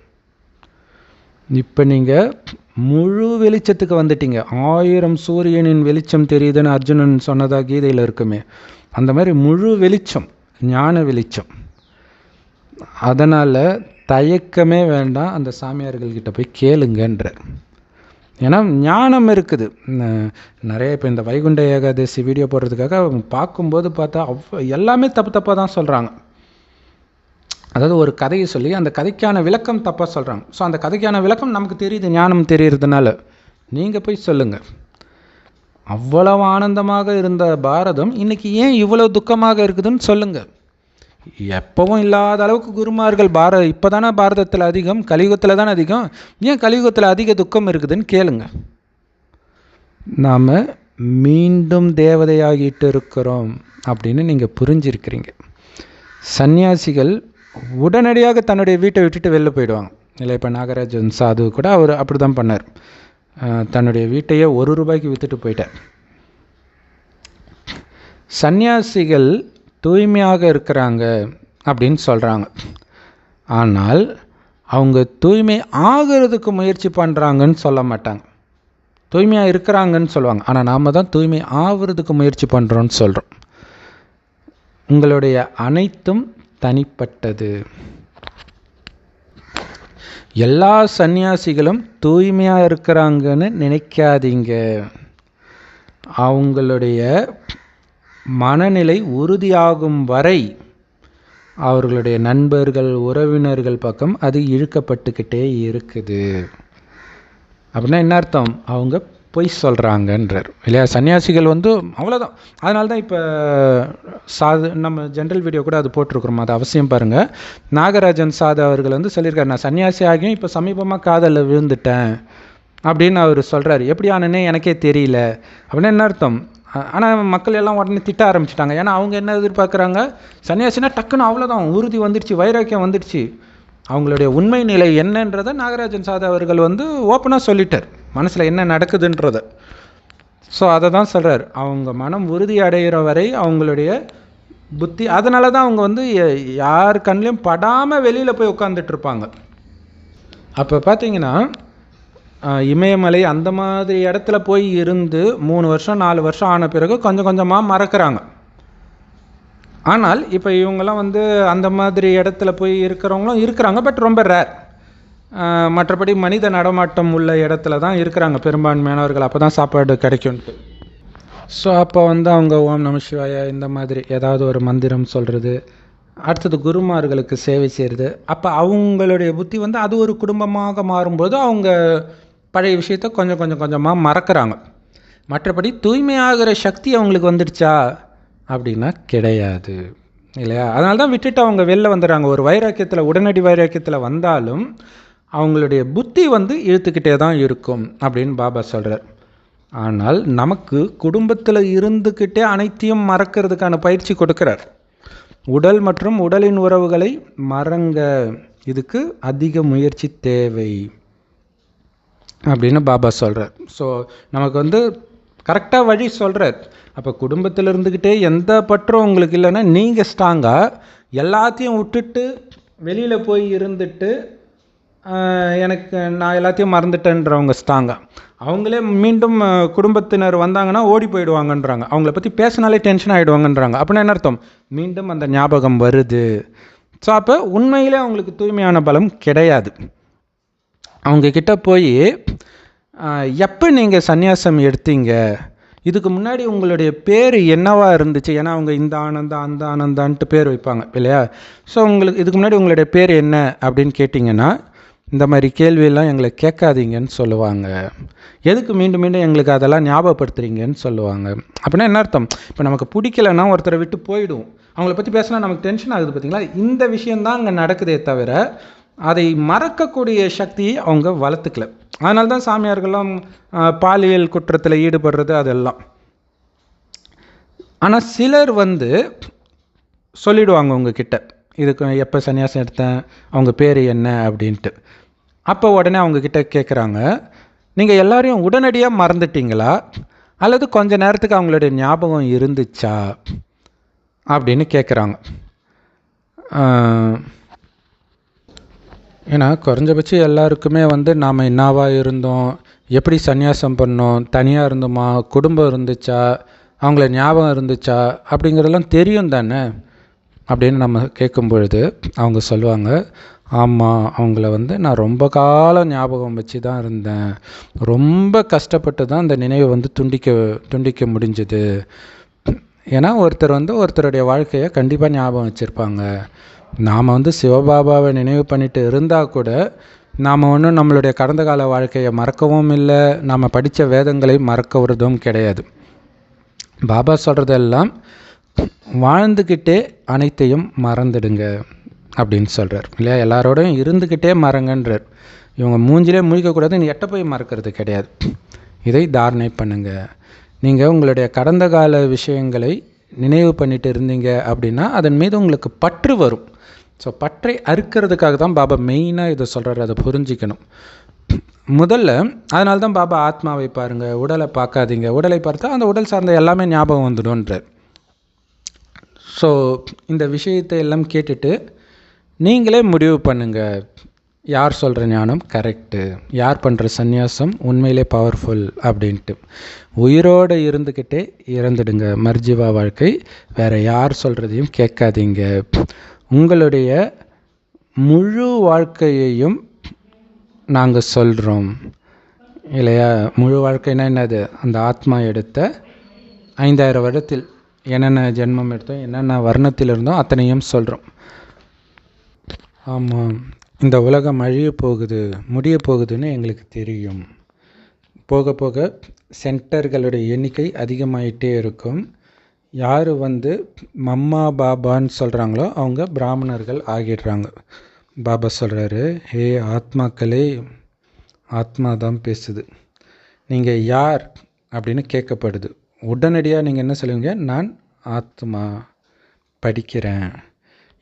இப்போ நீங்கள் முழு வெளிச்சத்துக்கு வந்துட்டீங்க. 1000 சூரியனின் வெளிச்சம் தெரியுதுன்னு அர்ஜுனன் சொன்னதாக கீதையில் இருக்குமே, அந்த மாதிரி முழு வெளிச்சம், ஞான வெளிச்சம். அதனால் தயக்கமே வேண்டாம், அந்த சாமியார்கள்கிட்ட போய் கேளுங்கன்றார். ஏன்னா ஞானம் இருக்குது நிறைய. இப்போ இந்த வைகுண்ட ஏகாதசி வீடியோ போடுறதுக்காக பார்க்கும்போது பார்த்தா எல்லாமே தப்பாக தான் சொல்கிறாங்க. அதாவது ஒரு கதையை சொல்லி அந்த கதைக்கான விளக்கம் தப்பாக சொல்கிறாங்க. ஸோ அந்த கதைக்கான விளக்கம் நமக்கு தெரியுது, ஞானம் தெரியுறதுனால. நீங்கள் போய் சொல்லுங்கள், அவ்வளவு ஆனந்தமாக இருந்த பாரதம் இன்னைக்கு ஏன் இவ்வளோ துக்கமாக இருக்குதுன்னு சொல்லுங்கள். எப்பவும் இல்லாத அளவுக்கு குருமார்கள் இப்போ தானே பாரதத்தில் அதிகம், கலியுகத்தில் தானே அதிகம், ஏன் கலியுகத்தில் அதிக துக்கம் இருக்குதுன்னு கேளுங்க. நாம் மீண்டும் தேவதையாகிட்டு இருக்கிறோம் அப்படின்னு நீங்கள் புரிஞ்சிருக்கிறீங்க. சன்னியாசிகள் உடனடியாக தன்னுடைய வீட்டை விட்டுட்டு வெளில போயிடுவாங்க இல்லை. இப்போ நாகராஜன் சாது கூட அவர் அப்படி தான் பண்ணார், தன்னுடைய வீட்டையே ₹1 விற்றுட்டு போயிட்டார். சன்னியாசிகள் தூய்மையாக இருக்கிறாங்க அப்படின்னு சொல்கிறாங்க, ஆனால் அவங்க தூய்மை ஆகிறதுக்கு முயற்சி பண்ணுறாங்கன்னு சொல்ல மாட்டாங்க. தூய்மையாக இருக்கிறாங்கன்னு சொல்லுவாங்க, ஆனால் நாம் தான் தூய்மை ஆகிறதுக்கு முயற்சி பண்ணுறோன்னு சொல்கிறோம். உங்களுடைய அனைத்தும் தனிப்பட்டது. எல்லா சன்னியாசிகளும் தூய்மையாக இருக்கிறாங்கன்னு நினைக்காதீங்க. அவங்களுடைய மனநிலை உறுதியாகும் வரை அவர்களுடைய நண்பர்கள் உறவினர்கள் பக்கம் அது இழுக்கப்பட்டுக்கிட்டே இருக்குது. அப்படின்னா என்ன அர்த்தம்? அவங்க பொய் சொல்கிறாங்கன்றார் இல்லையா? சன்னியாசிகள் அவ்வளோதான். அதனால தான் இப்போ நம்ம ஜென்ரல் வீடியோ கூட அது போட்டிருக்கிறோம், அது அவசியம் பாருங்கள். நாகராஜன் சாது அவர்கள் சொல்லியிருக்காரு, நான் சன்னியாசி ஆகியும் இப்போ சமீபமாக காதலில் விழுந்துட்டேன் அப்படின்னு அவர் சொல்கிறார். எப்படி ஆனனே எனக்கே தெரியல அப்படின்னா என்ன அர்த்தம்? ஆனால் மக்கள் எல்லாம் உடனே திட்ட ஆரம்பிச்சிட்டாங்க. ஏன்னா அவங்க என்ன எதிர்பார்க்குறாங்க, சன்னியாசினா டக்குன்னு அவ்வளோதான் உறுதி வந்துடுச்சு, வைராக்கியம் வந்துடுச்சு. அவங்களுடைய உண்மை நிலை என்னன்றதை நாகராஜன் சாது அவர்கள் ஓப்பனாக சொல்லிட்டார், மனசில் என்ன நடக்குதுன்றதை. ஸோ அதை தான் சொல்கிறார், அவங்க மனம் உறுதி அடைகிற வரை அவங்களுடைய புத்தி, அதனால தான் அவங்க யார் கண்ணிலையும் படாமல் வெளியில் போய் உட்காந்துட்ருப்பாங்க. அப்போ பார்த்தீங்கன்னா இமயமலை அந்த மாதிரி இடத்துல போய் இருந்து 3 வருஷம் 4 வருஷம் ஆன பிறகு கொஞ்சம் கொஞ்சமாக மறக்கிறாங்க. ஆனால் இப்போ இவங்கெல்லாம் வந்து அந்த மாதிரி இடத்துல போய் இருக்கிறவங்களும் இருக்கிறாங்க, பட் ரொம்ப ரேர். மற்றபடி மனித நடமாட்டம் உள்ள இடத்துல தான் இருக்கிறாங்க பெரும்பான்மையானவர்கள், அப்போ தான் சாப்பாடு கிடைக்கும்ட்டு. ஸோ அப்போ வந்து அவங்க ஓம் நம சிவாய இந்த மாதிரி ஏதாவது ஒரு மந்திரம் சொல்கிறது, அடுத்தது குருமார்களுக்கு சேவை செய்கிறது. அப்போ அவங்களுடைய புத்தி வந்து அது ஒரு குடும்பமாக மாறும்போது அவங்க பழைய விஷயத்த கொஞ்சம் கொஞ்சம் கொஞ்சமாக மறக்கிறாங்க. மற்றபடி தூய்மையாகிற சக்தி அவங்களுக்கு வந்துடுச்சா அப்படின்னா கிடையாது, இல்லையா? அதனால தான் விட்டுட்டு அவங்க வெளில வந்துடுறாங்க. ஒரு வைராக்கியத்தில், உடனடி வைராக்கியத்தில் வந்தாலும் அவங்களுடைய புத்தி வந்து இழுத்துக்கிட்டே தான் இருக்கும் அப்படின்னு பாபா சொல்கிறார். ஆனால் நமக்கு குடும்பத்தில் இருந்துக்கிட்டே அனைத்தையும் மறக்கிறதுக்கான பயிற்சி கொடுக்குறார். உடல் மற்றும் உடலின் உறவுகளை மறங்க, இதுக்கு அதிக முயற்சி தேவை அப்படின்னு பாபா சொல்கிறார். ஸோ நமக்கு வந்து கரெக்டாக வழி சொல்கிறார். அப்போ குடும்பத்தில் இருந்துக்கிட்டே எந்த பற்றும் உங்களுக்கு இல்லைன்னா நீங்கள் ஸ்ட்ராங்காக எல்லாத்தையும் விட்டுட்டு வெளியில் போய் இருந்துட்டு எனக்கு நான் எல்லாத்தையும் மறந்துட்டேன்றவங்க ஸ்ட்ராங்காக, அவங்களே மீண்டும் குடும்பத்தினர் வந்தாங்கன்னா ஓடி போயிடுவாங்கன்றாங்க. அவங்கள பற்றி பேசினாலே டென்ஷன் ஆகிடுவாங்கன்றாங்க. அப்படின்னா என்ன அர்த்தம்? மீண்டும் அந்த ஞாபகம் வருது. ஸோ அப்போ உண்மையிலே அவங்களுக்கு தூய்மையான பலம் கிடையாது. அவங்கக்கிட்ட போய் எப்போ நீங்கள் சந்நியாசம் எடுத்தீங்க, இதுக்கு முன்னாடி உங்களுடைய பேர் என்னவா இருந்துச்சு, ஏன்னா அவங்க இந்த ஆனந்தா அந்த ஆனந்தான்ட்டு பேர் வைப்பாங்க இல்லையா? ஸோ உங்களுக்கு இதுக்கு முன்னாடி உங்களுடைய பேர் என்ன அப்படின்னு கேட்டிங்கன்னா, இந்த மாதிரி கேள்வியெல்லாம் எங்களை கேட்காதீங்கன்னு சொல்லுவாங்க. எதுக்கு மீண்டும் மீண்டும் எங்களுக்கு அதெல்லாம் ஞாபகப்படுத்துறீங்கன்னு சொல்லுவாங்க. அப்படின்னா என்ன அர்த்தம்? இப்போ நமக்கு பிடிக்கலைன்னா ஒருத்தரை விட்டு போயிடுவோம், அவங்கள பற்றி பேசினா நமக்கு டென்ஷன் ஆகுது பார்த்தீங்களா? இந்த விஷயந்தான் அங்கே நடக்குதே தவிர அதை மறக்கக்கூடிய சக்தியை அவங்க வளர்த்துக்கல. அதனால தான் சாமியார்கள்லாம் பாலியல் குற்றத்தில் ஈடுபடுறது அதெல்லாம். ஆனால் சிலர் வந்து சொல்லிவிடுவாங்க உங்ககிட்ட, இதுக்கு எப்போ சன்னியாசம் எடுத்தேன், அவங்க பேர் என்ன அப்படின்ட்டு. அப்போ உடனே அவங்கக்கிட்ட கேட்குறாங்க, நீங்கள் எல்லாரையும் உடனடியாக மறந்துட்டீங்களா அல்லது கொஞ்ச நேரத்துக்கு அவங்களுடைய ஞாபகம் இருந்துச்சா அப்படின்னு கேட்குறாங்க. ஏன்னா குறைஞ்சபட்சம் எல்லாருக்குமே வந்து நாம் என்னவா இருந்தோம், எப்படி சந்நியாசம் பண்ணோம், தனியாக இருந்தோமா, குடும்பம் இருந்துச்சா, அவங்கள ஞாபகம் இருந்துச்சா அப்படிங்கிறதெல்லாம் தெரியும் தானே அப்படின்னு நம்ம கேட்கும் பொழுது அவங்க சொல்லுவாங்க, ஆமாம், அவங்கள வந்து நான் ரொம்ப காலம் ஞாபகம் வச்சு தான் இருந்தேன், ரொம்ப கஷ்டப்பட்டு தான் அந்த நினைவை வந்து துண்டிக்க முடிஞ்சுது. ஏன்னா ஒருத்தர் வந்து ஒருத்தருடைய வாழ்க்கையை கண்டிப்பாக ஞாபகம் வச்சுருப்பாங்க. நாம் வந்து சிவபாபாவை நினைவு பண்ணிட்டு இருந்தால் கூட நாம் ஒன்றும் நம்மளுடைய கடந்த கால வாழ்க்கையை மறக்கவும் இல்லை, நாம் படித்த வேதங்களை மறக்கிறதும் கிடையாது. பாபா சொல்கிறதெல்லாம் வாழ்ந்துக்கிட்டே அனைத்தையும் மறந்துடுங்க அப்படின்னு சொல்கிறார் இல்லையா? எல்லாரோடையும் இருந்துக்கிட்டே மறங்கன்றார். இவங்க மூஞ்சிலே முழிக்கக்கூடாது, நீ எட்ட போய் மறக்கிறது கிடையாது. இதை தாரணை பண்ணுங்கள். நீங்கள் உங்களுடைய கடந்த கால விஷயங்களை நினைவு பண்ணிட்டு இருந்தீங்க அப்படின்னா அதன் மீது உங்களுக்கு பற்று வரும். ஸோ பற்றை அறுக்கிறதுக்காக தான் பாபா மெயினாக இதை சொல்கிறார், அதை புரிஞ்சிக்கணும் முதல்ல. அதனால தான் பாபா ஆத்மாவை பாருங்கள், உடலை பார்க்காதீங்க, உடலை பார்த்தா அந்த உடல் சார்ந்த எல்லாமே ஞாபகம் வந்துடும்ன்றார். ஸோ இந்த விஷயத்தை எல்லாம் கேட்டுட்டு நீங்களே முடிவு பண்ணுங்கள், யார் சொல்கிற ஞானம் கரெக்டு, யார் பண்ணுற சந்நியாசம் உண்மையிலே பவர்ஃபுல் அப்படின்ட்டு. உயிரோடு இருந்துக்கிட்டே இறந்துடுங்க, மர்ஜிவா வாழ்க்கை. வேறு யார் சொல்கிறதையும் கேட்காதீங்க. உங்களுடைய முழு வாழ்க்கையையும் நாங்கள் சொல்கிறோம் இல்லையா? முழு வாழ்க்கைனா என்னது? அந்த ஆத்மா எடுத்த 5000 வருடத்தில் என்னென்ன ஜென்மம் எடுத்தோம், என்னென்ன வர்ணத்தில் இருந்தோம் அத்தனையும் சொல்கிறோம். ஆமாம், இந்த உலகம் அழிய போகுது, முடிய போகுதுன்னு எங்களுக்கு தெரியும். போக போக சென்டர்களுடைய எண்ணிக்கை அதிகமாகிட்டே இருக்கும். யார் வந்து மம்மா பாபான்னு சொல்கிறாங்களோ அவங்க பிராமணர்கள் ஆகிடுறாங்க. பாபா சொல்கிறாரு, ஹே ஆத்மாக்களே, ஆத்மா தான் பேசுது, நீங்கள் யார் அப்படின்னு கேட்கப்படுது. உடனடியாக நீங்கள் என்ன சொல்லுவீங்க? நான் ஆத்மா, படிக்கிறேன்.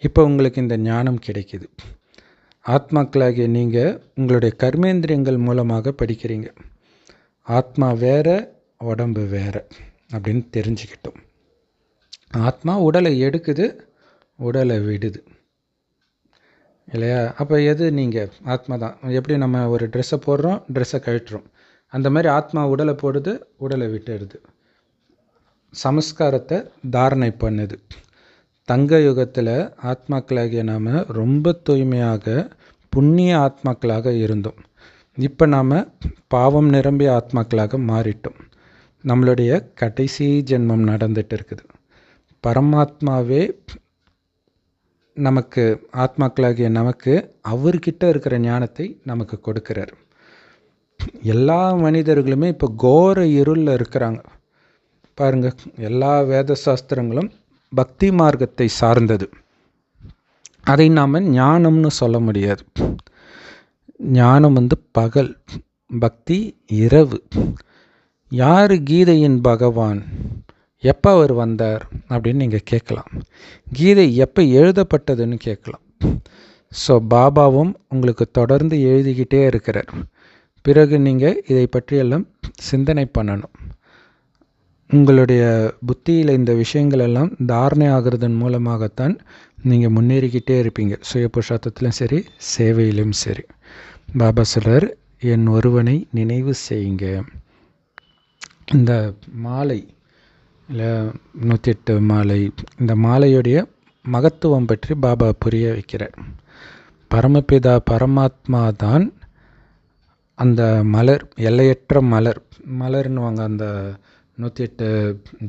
இப்போ உங்களுக்கு இந்த ஞானம் கிடைக்கிது. ஆத்மாக்களாகிய நீங்கள் உங்களுடைய கர்மேந்திரியங்கள் மூலமாக படிக்கிறீங்க. ஆத்மா வேறு, உடம்பு வேறு அப்படின்னு தெரிஞ்சுக்கிட்டோம். ஆத்மா உடலை எடுக்குது, உடலை விடுது இல்லையா? அப்போ எது நீங்கள்? ஆத்மா தான். எப்படி நம்ம ஒரு ட்ரெஸ்ஸை போடுறோம், ட்ரெஸ்ஸை கழட்டுறோம், அந்த மாதிரி ஆத்மா உடலை போடுது, உடலை விட்டுடுது. சமஸ்காரத்தை தாரணை பண்ணுது. தங்க யுகத்தில் ஆத்மாக்களாகிய நாம் ரொம்ப தூய்மையாக புண்ணிய ஆத்மாக்களாக இருந்தோம். இப்போ நாம் பாவம் நிரம்பிய ஆத்மாக்களாக மாறிட்டோம். நம்மளுடைய கடைசி ஜென்மம் நடந்துட்டு இருக்குது. பரமாத்மாவே நமக்கு ஆத்மாக்களாகிய நமக்கு அவர்கிட்ட இருக்கிற ஞானத்தை நமக்கு கொடுக்கிறார். எல்லா மனிதர்களுமே இப்போ கோர இருளில் இருக்கிறாங்க. பாருங்கள், எல்லா வேத சாஸ்திரங்களும் பக்தி மார்க்கத்தை சார்ந்தது. அதை நாம் ஞானம்னு சொல்ல முடியாது. ஞானம் பகல், பக்தி இரவு. யார் கீதையின் பகவான், எப்போ அவர் வந்தார் அப்படின்னு நீங்கள் கேட்கலாம். கீதை எப்போ எழுதப்பட்டதுன்னு கேட்கலாம். ஸோ பாபாவும் உங்களுக்கு தொடர்ந்து எழுதிக்கிட்டே இருக்கிறார். பிறகு நீங்கள் இதை பற்றியெல்லாம் சிந்தனை பண்ணணும். உங்களுடைய புத்தியில் இந்த விஷயங்கள் எல்லாம் தாரணை ஆகிறதன் மூலமாகத்தான் நீங்கள் முன்னேறிக்கிட்டே இருப்பீங்க. சுய புருஷார்த்தத்திலும் சரி, சேவையிலும் சரி. பாபா சொல்கிறார், என் ஒருவனை நினைவு செய்யுங்க. இந்த மாலை இல்லை 108 மாலை, இந்த மாலையுடைய மகத்துவம் பற்றி பாபா புரிய வைக்கிறார். பரமபிதா பரமாத்மா தான் அந்த மலர், எல்லையற்ற மலர்னுவாங்க. அந்த 108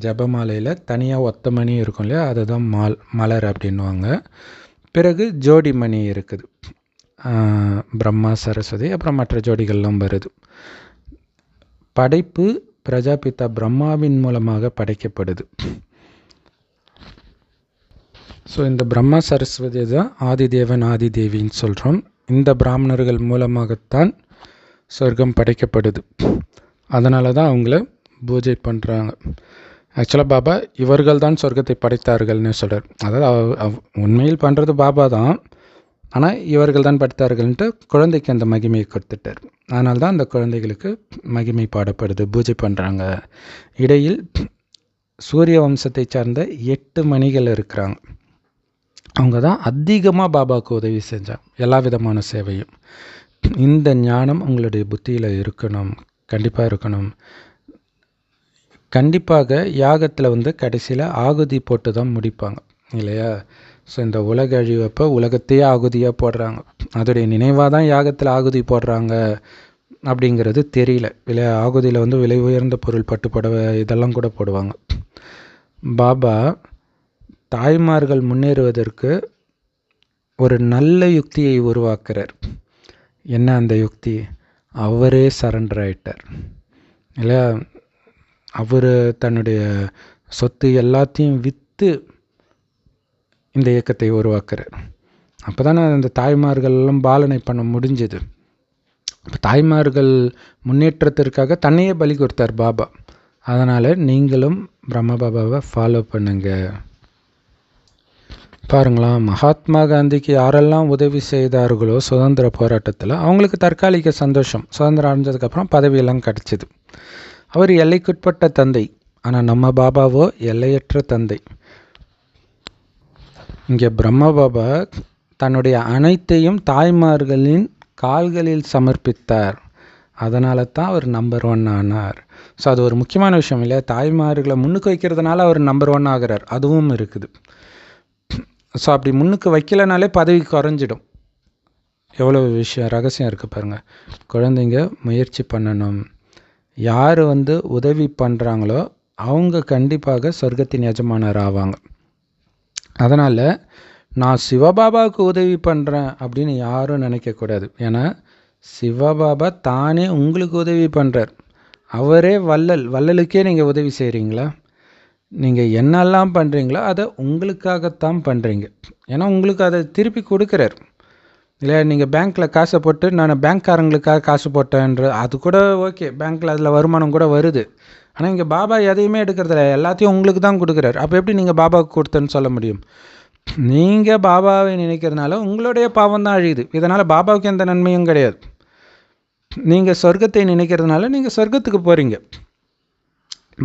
ஜபமாலையில் தனியாக ஒத்த மணி இருக்கும் இல்லையா, அதுதான் மலர் அப்படின்வாங்க. பிறகு ஜோடி மணி இருக்குது, பிரம்மா சரஸ்வதி, அப்புறம் மற்ற ஜோடிகள்லாம் வருது. படைப்பு பிரஜாபிதா பிரம்மாவின் மூலமாக படைக்கப்படுது. ஸோ இந்த பிரம்மா சரஸ்வதி தான் ஆதிதேவன் ஆதிதேவின்னு சொல்கிறோம். இந்த பிராமணர்கள் மூலமாகத்தான் சொர்க்கம் படைக்கப்படுது. அதனால தான் அவங்கள பூஜை பண்ணுறாங்க. ஆக்சுவலாக பாபா இவர்கள் தான் சொர்க்கத்தை படைத்தார்கள்னு சொல்கிறார். அதாவது உண்மையில் பண்ணுறது பாபா தான், ஆனால் இவர்கள் தான் படைத்தார்கள்ன்ட்டு குழந்தைக்கு அந்த மகிமையை கொடுத்துட்டார். அதனால தான் அந்த குழந்தைகளுக்கு மகிமை பாடப்படுது, பூஜை பண்ணுறாங்க. இடையில் சூரிய வம்சத்தை சார்ந்த 8 மணிகள் இருக்கிறாங்க. அவங்க தான் அதிகமாக பாபாவுக்கு உதவி செஞ்சாங்க, எல்லா விதமான சேவையும். இந்த ஞானம் உங்களுடைய புத்தியில் இருக்கணும், கண்டிப்பாக இருக்கணும். கண்டிப்பாக யாகத்தில் கடைசியில் ஆகுதி போட்டு தான் முடிப்பாங்க இல்லையா? ஸோ இந்த உலக அழிவப்போ உலகத்தையே ஆகுதியாக போடுறாங்க. அதோடைய நினைவாக தான் யாகத்தில் ஆகுதி போடுறாங்க அப்படிங்கிறது தெரியல இல்லையா? ஆகுதியில் விலை உயர்ந்த பொருள், பட்டு புடவை, இதெல்லாம் கூட போடுவாங்க. பாபா தாய்மார்கள் முன்னேறுவதற்கு ஒரு நல்ல யுக்தியை உருவாக்குறார். என்ன அந்த யுக்தி? அவரே சரண்டர் ஆயிட்டார் இல்லையா? அவர் தன்னுடைய சொத்து எல்லாத்தையும் விற்று இந்த இயக்கத்தை உருவாக்குறார். அப்போ தானே அந்த தாய்மார்களெல்லாம் பாலனை பண்ண முடிஞ்சது. தாய்மார்கள் முன்னேற்றத்திற்காக தன்னையே பலி கொடுத்தார் பாபா. அதனால் நீங்களும் பிரம்ம பாபாவை ஃபாலோ பண்ணுங்க. பாருங்களா, மகாத்மா காந்திக்கு யாரெல்லாம் உதவி செய்தார்களோ சுதந்திர போராட்டத்தில், அவங்களுக்கு தற்காலிக சந்தோஷம், சுதந்திரம் அடைஞ்சதுக்கப்புறம் பதவியெல்லாம் கிடச்சிது. அவர் எல்லைக்குட்பட்ட தந்தை. ஆனால் நம்ம பாபாவோ எல்லையற்ற தந்தை. இங்கே பிரம்ம பாபா தன்னுடைய அனைத்தையும் தாய்மார்களின் கால்களில் சமர்ப்பித்தார். அதனால தான் அவர் நம்பர் 1 ஆனார். ஸோ அது ஒரு முக்கியமான விஷயம் இல்லையா? தாய்மார்களை முன்னுக்கு வைக்கிறதுனால அவர் நம்பர் 1 ஆகிறார், அதுவும் இருக்குது. ஸோ அப்படி முன்னுக்கு வைக்கலனாலே பதவி குறைஞ்சிடும். எவ்வளோ விஷயம் ரகசியம் இருக்குது பாருங்கள். குழந்தைங்க முயற்சி பண்ணணும். யார் உதவி பண்ணுறாங்களோ அவங்க கண்டிப்பாக சொர்க்கத்தின் எஜமானர் ஆவாங்க. அதனால் நான் சிவபாபாவுக்கு உதவி பண்ணுறேன் அப்படின்னு யாரும் நினைக்கக்கூடாது. ஏன்னா சிவபாபா தானே உங்களுக்கு உதவி பண்ணுறார். அவரே வள்ளலுக்கே நீங்கள் உதவி செய்கிறீங்களா? நீங்கள் என்னெல்லாம் பண்ணுறீங்களோ அதை உங்களுக்காகத்தான் பண்ணுறீங்க. ஏன்னா உங்களுக்கு அதை திருப்பி கொடுக்குறார் இல்லை? நீங்கள் பேங்க்கில் காசை போட்டு நான் பேங்க்காரங்களுக்காக காசு போட்டேன்ற அது கூட ஓகே, பேங்க்கில் அதில் வருமானம் கூட வருது. ஆனால் இங்கே பாபா எதையுமே எடுக்கிறதில்ல, எல்லாத்தையும் உங்களுக்கு தான் கொடுக்குறாரு. அப்போ எப்படி நீங்கள் பாபாவுக்கு கொடுத்தேன்னு சொல்ல முடியும்? நீங்கள் பாபாவை நினைக்கிறதுனால உங்களுடைய பாவம் தான் அழியுது. இதனால் பாபாவுக்கு எந்த நன்மையும் கிடையாது. நீங்கள் சொர்க்கத்தை நினைக்கிறதுனால நீங்கள் சொர்க்கத்துக்கு போகிறீங்க.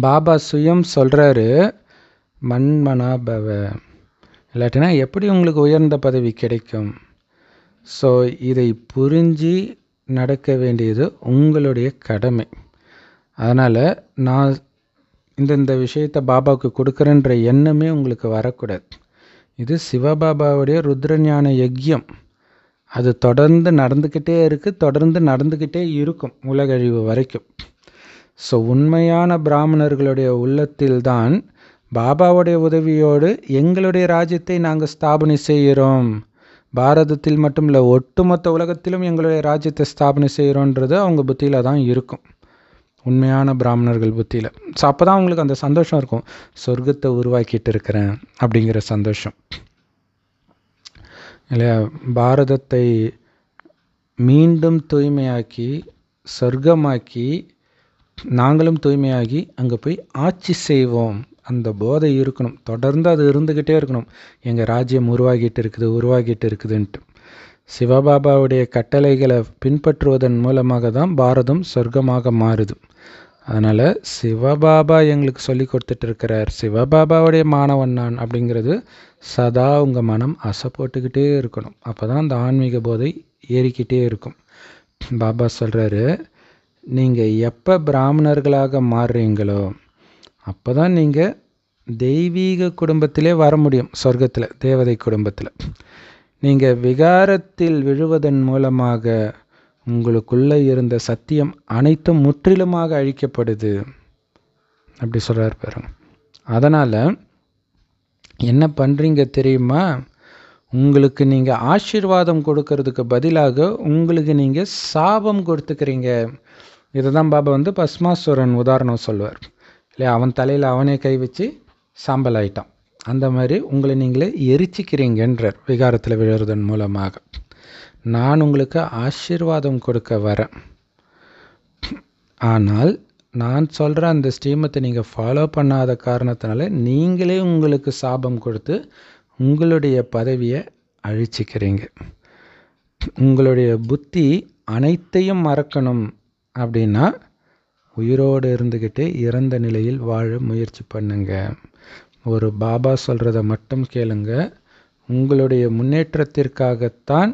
பாபா சுயம் சொல்கிறாரு, மன்மனா பவ, இல்லாட்டினா எப்படி உங்களுக்கு உயர்ந்த பதவி கிடைக்கும்? ஸோ இதை புரிஞ்சு நடக்க வேண்டியது உங்களுடைய கடமை. அதனால் நான் இந்த விஷயத்தை பாபாவுக்கு கொடுக்குறேன்ற எண்ணமே உங்களுக்கு வரக்கூடாது. இது சிவபாபாவுடைய ருத்ரஞான யஜ்யம். அது தொடர்ந்து நடந்துக்கிட்டே இருக்குது, தொடர்ந்து நடந்துக்கிட்டே இருக்கும் உலகழிவு வரைக்கும். ஸோ உண்மையான பிராமணர்களுடைய உள்ளத்தில்தான் பாபாவுடைய உதவியோடு எங்களுடைய ராஜ்யத்தை நாங்கள் ஸ்தாபனை செய்கிறோம். பாரதத்தில் மட்டும் இல்லை, ஒட்டுமொத்த உலகத்திலும் எங்களுடைய ராஜ்யத்தை ஸ்தாபனை செய்கிறோன்றது அவங்க புத்தியில் தான் இருக்கும், உண்மையான பிராமணர்கள் புத்தியில். ஸோ அப்போ தான் அவங்களுக்கு அந்த சந்தோஷம் இருக்கும், சொர்க்கத்தை உருவாக்கிட்டு இருக்கிறேன் அப்படிங்கிற சந்தோஷம் இல்லையா. பாரதத்தை மீண்டும் தூய்மையாக்கி சொர்க்கமாக்கி நாங்களும் தூய்மையாகி அங்கே போய் ஆட்சி செய்வோம். அந்த போதை இருக்கணும், தொடர்ந்து அது இருந்துக்கிட்டே இருக்கணும். எங்கள் ராஜ்யம் உருவாகிட்டு இருக்குதுன்ட்டு சிவபாபாவுடைய கட்டளைகளை பின்பற்றுவதன் மூலமாக தான் பாரதம் சொர்க்கமாக மாறுது. அதனால் சிவபாபா எங்களுக்கு சொல்லி கொடுத்துட்டு இருக்கிறார், சிவபாபாவுடைய மாணவன் நான் அப்படிங்கிறது சதா உங்கள் மனம் அசை போட்டுக்கிட்டே இருக்கணும். அப்போ தான் அந்த ஆன்மீக போதை ஏறிக்கிட்டே இருக்கும். பாபா சொல்கிறாரு, நீங்கள் எப்போ பிராமணர்களாக மாறுறீங்களோ அப்போ தான் நீங்கள் தெய்வீக குடும்பத்திலே வர முடியும், சொர்க்கத்தில் தேவதை குடும்பத்தில். நீங்கள் விகாரத்தில் விழுவதன் மூலமாக உங்களுக்குள்ளே இருந்த சத்தியம் அனைத்தும் முற்றிலுமாக அழிக்கப்படுது அப்படி சொல்கிறார் பாருங்க. அதனால் என்ன பண்ணுறீங்க தெரியுமா, உங்களுக்கு நீங்கள் ஆசீர்வாதம் கொடுக்கறதுக்கு பதிலாக உங்களுக்கு நீங்கள் சாபம் கொடுத்துக்கிறீங்க. இதை தான் பாபா பஸ்மாசுரன் உதாரணம் சொல்லுவார் இல்லையா. அவன் தலையில் அவனே கை வச்சு சாம்பல் ஆயிட்டான். அந்த மாதிரி உங்களை நீங்களே எரிச்சிக்கிறீங்கன்றார் விகாரத்தில் விழுறதன் மூலமாக. நான் உங்களுக்கு ஆசீர்வாதம் கொடுக்க வரேன், ஆனால் நான் சொல்கிற அந்த ஸ்ரீமத்தை நீங்கள் ஃபாலோ பண்ணாத காரணத்தினால நீங்களே உங்களுக்கு சாபம் கொடுத்து உங்களுடைய பதவியை அழிச்சிக்கிறீங்க. உங்களுடைய புத்தி அனைத்தையும் மறக்கணும் அப்படின்னா உயிரோடு இருந்துக்கிட்டே இறந்த நிலையில் வாழ முயற்சி பண்ணுங்க. ஒரு பாபா சொல்கிறத மட்டும் கேளுங்க. உங்களுடைய முன்னேற்றத்திற்காகத்தான்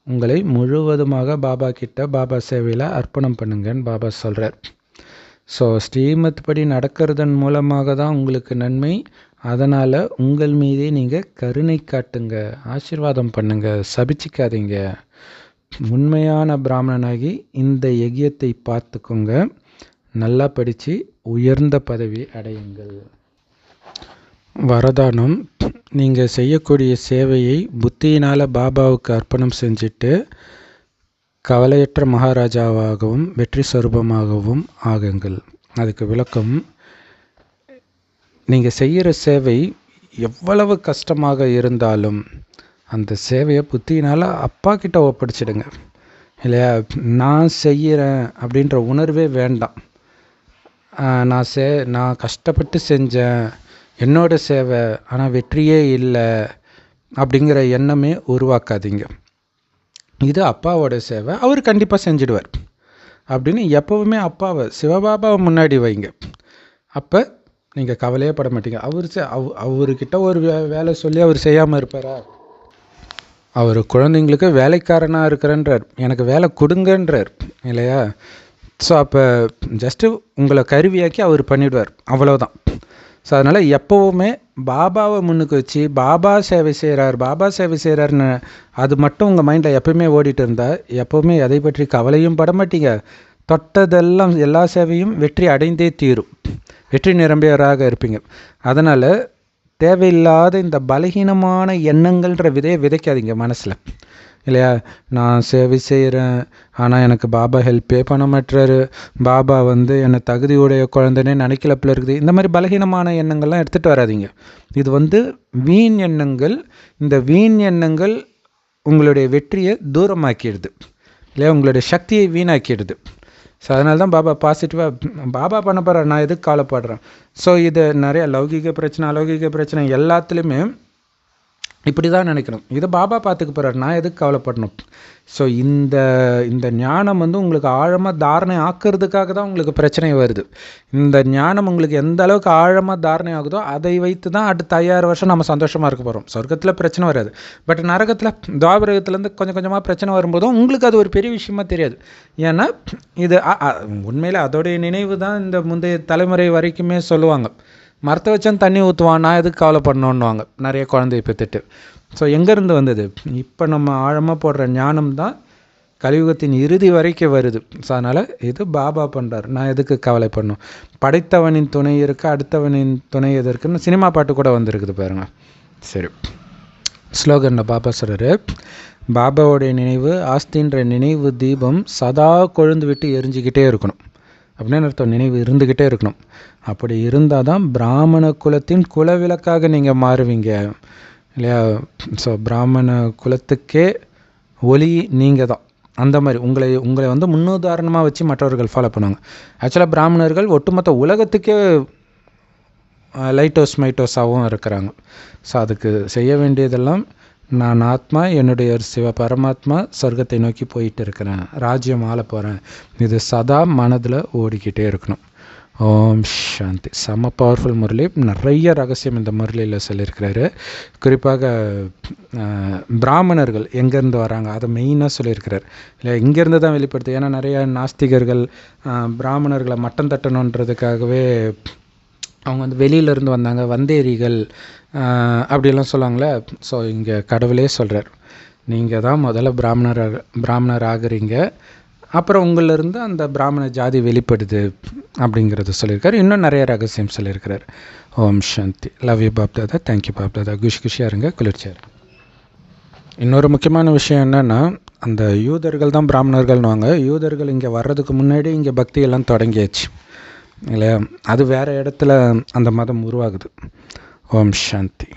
உங்களை முழுவதுமாக பாபா கிட்ட பாபா சேவையில் அர்ப்பணம் பண்ணுங்கன்னு பாபா சொல்கிறார். ஸோ ஸ்ரீமத் படி நடக்கிறதன் மூலமாக தான் உங்களுக்கு நன்மை. அதனால் உங்கள் மீதே நீங்கள் கருணை காட்டுங்க, ஆசீர்வாதம் பண்ணுங்க, சபிச்சிக்காதீங்க. உண்மையான பிராமணனாகி இந்த யஜ்யத்தை பார்த்துக்கோங்க, நல்லா படித்து உயர்ந்த பதவி அடையுங்கள். வரதானம், நீங்கள் செய்யக்கூடிய சேவையை புத்தியினால் பாபாவுக்கு அர்ப்பணம் செஞ்சுட்டு கவலையற்ற மகாராஜாவாகவும் வெற்றி சொரூபமாகவும் ஆகுங்கள். அதுக்கு விளக்கம், நீங்கள் செய்கிற சேவை எவ்வளவு கஷ்டமாக இருந்தாலும் அந்த சேவையை புத்தியினால் அப்பா கிட்ட ஒப்படைச்சிடுங்க இல்லையா. நான் செய்கிறேன் அப்படின்ற உணர்வே வேண்டாம். நான் கஷ்டப்பட்டு செஞ்சேன், என்னோட சேவை ஆனால் வெற்றியே இல்லை அப்படிங்கிற எண்ணமே உருவாக்காதீங்க. இது அப்பாவோட சேவை, அவர் கண்டிப்பாக செஞ்சிடுவார் அப்படின்னு எப்போவுமே அப்பாவை சிவபாபாவை முன்னாடி வைங்க. அப்போ நீங்கள் கவலையே பட மாட்டீங்க. அவர்கிட்ட ஒரு வேலை சொல்லி அவர் செய்யாமல் இருப்பாரா? அவர் குழந்தைங்களுக்கு வேலைக்காரனாக இருக்கிறன்றார், எனக்கு வேலை கொடுங்கன்றார் இல்லையா. ஸோ அப்போ ஜஸ்ட்டு உங்களை கருவியாக்கி அவர் பண்ணிவிடுவார், அவ்வளோதான். ஸோ அதனால் எப்போவுமே பாபாவை முன்னுக்கு வச்சு பாபா சேவை செய்கிறாருன்னு அது மட்டும் உங்கள் மைண்டில் எப்போவுமே ஓடிட்டு இருந்தால் எப்போவுமே எதை பற்றி கவலையும் பட மாட்டீங்க. தொட்டதெல்லாம் எல்லா சேவையும் வெற்றி அடைந்தே தீரும், வெற்றி நிரம்பியவராக இருப்பீங்க. அதனால் தேவையில்லாத இந்த பலகீனமான எண்ணங்கள்ன்ற விதையை விதைக்காதீங்க மனசில் இல்லையா. நான் சேவை செய்கிறேன் ஆனால் எனக்கு பாபா ஹெல்ப்பே பண்ண மாட்டுறாரு, பாபா என்னை தகுதியுடைய குழந்தைனே நினைக்கலப்பில் இருக்குது. இந்த மாதிரி பலகீனமான எண்ணங்கள்லாம் எடுத்துகிட்டு வராதிங்க. இது வீண் எண்ணங்கள். இந்த வீண் எண்ணங்கள் உங்களுடைய வெற்றியை தூரமாக்கிடுது இல்லையா, உங்களுடைய சக்தியை வீணாக்கிடுது. ஸோ அதனால தான் பாபா பாசிட்டிவாக பாபா பண்ண போகிறார், நான் எதுக்கு கவலைப்படுறேன். ஸோ இது நிறைய லௌகிக பிரச்சனை அலௌகிக பிரச்சனை எல்லாத்துலேயுமே இப்படி தான் நினைக்கணும். இதை பாபா பார்த்துக்க போகிறார், நான் எதுக்கு கவலைப்படணும். ஸோ இந்த ஞானம் உங்களுக்கு ஆழமாக தாரணை ஆக்கிறதுக்காக தான் உங்களுக்கு பிரச்சனை வருது. இந்த ஞானம் உங்களுக்கு எந்த அளவுக்கு ஆழமாக தாரணை ஆகுதோ அதை வைத்து தான் அடுத்த 5000 வருஷம் நம்ம சந்தோஷமாக இருக்க போகிறோம். சொர்க்கத்தில் பிரச்சனை வராது, பட் நரகத்தில் துவாபரகத்துலேருந்து கொஞ்சம் கொஞ்சமாக பிரச்சனை வரும்போதும் உங்களுக்கு அது ஒரு பெரிய விஷயமா தெரியாது. ஏன்னா இது உண்மையில் அதோடைய நினைவு தான் இந்த முந்தைய தலைமுறை வரைக்குமே சொல்லுவாங்க. மரத்தை வச்சான் தண்ணி ஊற்றுவான், நான் எதுக்கு கவலைப்படணுன்னுவாங்க நிறைய குழந்தைய பெற்றுட்டு. ஸோ எங்கேருந்து வந்தது? இப்போ நம்ம ஆழமாக போடுற ஞானம் தான் கலியுகத்தின் இறுதி வரைக்கும் வருது. ஸோ அதனால் இது பாபா பண்ணுறார், நான் எதுக்கு கவலை பண்ணணும். படைத்தவனின் துணை இருக்குது, அடுத்தவனின் துணை எது இருக்குன்னு சினிமா பாட்டு கூட வந்திருக்குது பாருங்கள். சரி, ஸ்லோகனில் பாபா சொல்கிறாரு, பாபாவோடைய நினைவு ஆஸ்தின்ற நினைவு தீபம் சதா கொழுந்து விட்டு எரிஞ்சிக்கிட்டே இருக்கணும். அப்படின்னு அர்த்தம், நினைவு இருந்துக்கிட்டே இருக்கணும். அப்படி இருந்தால் தான் பிராமண குலத்தின் குலவிளக்காக நீங்கள் மாறுவீங்க இல்லையா? ஸோ பிராமண குலத்துக்கே ஒளி நீங்கள் தான். அந்த மாதிரி உங்களை வந்து முன்னுதாரணமாக வச்சு மற்றவர்கள் ஃபாலோ பண்ணுவாங்க. ஆக்சுவலாக பிராமணர்கள் ஒட்டுமொத்த உலகத்துக்கே லைட் ஹவுஸ் மைட் ஹவுஸாகவும் இருக்கிறாங்க. ஸோ அதுக்கு செய்ய வேண்டியதெல்லாம், நான் ஆத்மா, என்னுடைய சிவ பரமாத்மா சொர்க்கத்தை நோக்கி போயிட்டு இருக்கிறேன், ராஜ்யம் ஆள போகிறேன், இது சதா மனதில் ஓடிக்கிட்டே இருக்கணும். ஓம் சாந்தி. செம பவர்ஃபுல் முரளி, நிறைய ரகசியம் இந்த முரளியில் சொல்லியிருக்கிறாரு. குறிப்பாக பிராமணர்கள் எங்கேருந்து வராங்க அதை மெயினாக சொல்லியிருக்கிறார் இல்லை, இங்கேருந்து தான் வெளிப்படுத்து. ஏன்னா நிறைய நாஸ்திகர்கள் பிராமணர்களை மட்டம் தட்டணுன்றதுக்காகவே அவங்க வந்து வெளியிலேருந்து வந்தாங்க, வந்தேரிகள் அப்படிலாம் சொல்லுவாங்களே. ஸோ இங்கே கடவுளே சொல்கிறார், நீங்கள் தான் முதல்ல பிராமணர் ஆகுறீங்க, அப்புறம் உங்களிருந்து அந்த பிராமண ஜாதி வெளிப்படுது அப்படிங்கிறது சொல்லியிருக்காரு. இன்னும் நிறைய ரகசியம் சொல்லியிருக்கிறார். Om Shanti. Love you Bapdada. Thank you Bapdada. குஷியாக இருங்க, குளிர்ச்சியாக இருங்க. இன்னொரு முக்கியமான விஷயம் என்னென்னா, அந்த யூதர்கள் தான் பிராமணர்கள்னுவாங்க. யூதர்கள் இங்கே வர்றதுக்கு முன்னாடி இங்கே பக்தியெல்லாம் தொடங்கியாச்சு இல்லையா? அது வேறு இடத்துல அந்த மதம் உருவாகுது. ஓம் சாந்தி.